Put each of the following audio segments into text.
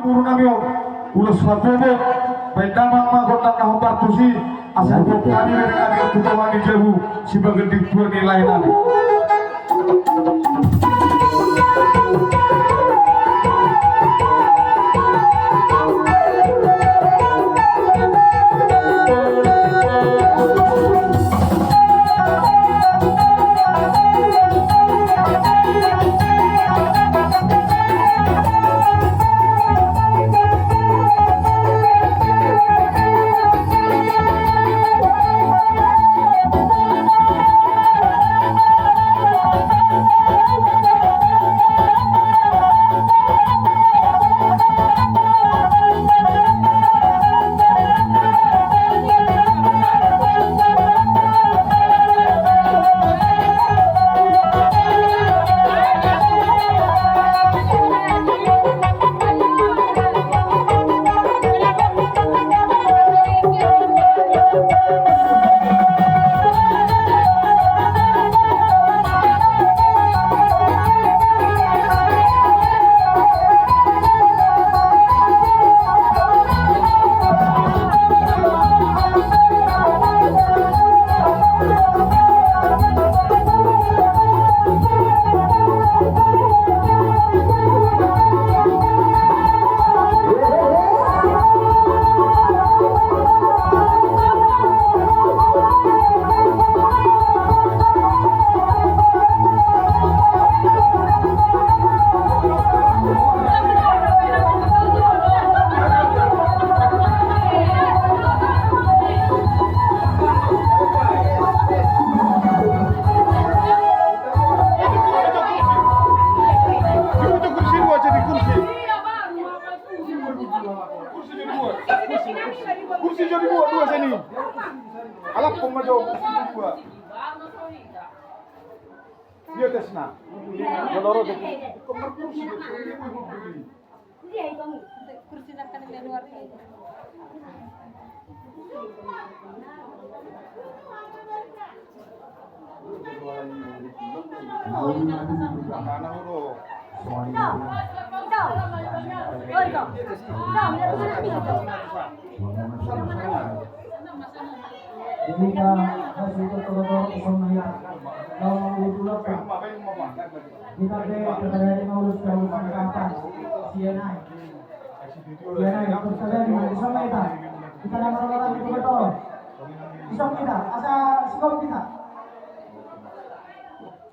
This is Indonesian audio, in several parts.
puro namyo ulos matubo may damang magotan na humbartusi asal po kami rin kami tutawan ni Jabu sebagai diktua nilai nabi. Kursi jadi dua sini. Alat pemajo kursi dua. Dia tesna. Doloro de kamar kursi de kursi. Iya itu kursi nak kan di luar ini.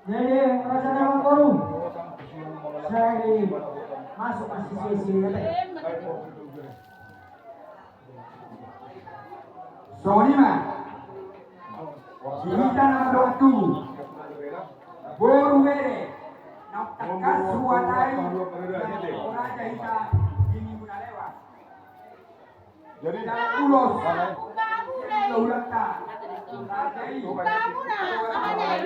Jadi rasanya korum. Saya masuk asisi Sonima. Kita nama waktu. Boruwere. Nak takas suatai. Orang jahita ini guna lewat. Jadi ulos. Mana? Ulos tak. Kamu nak?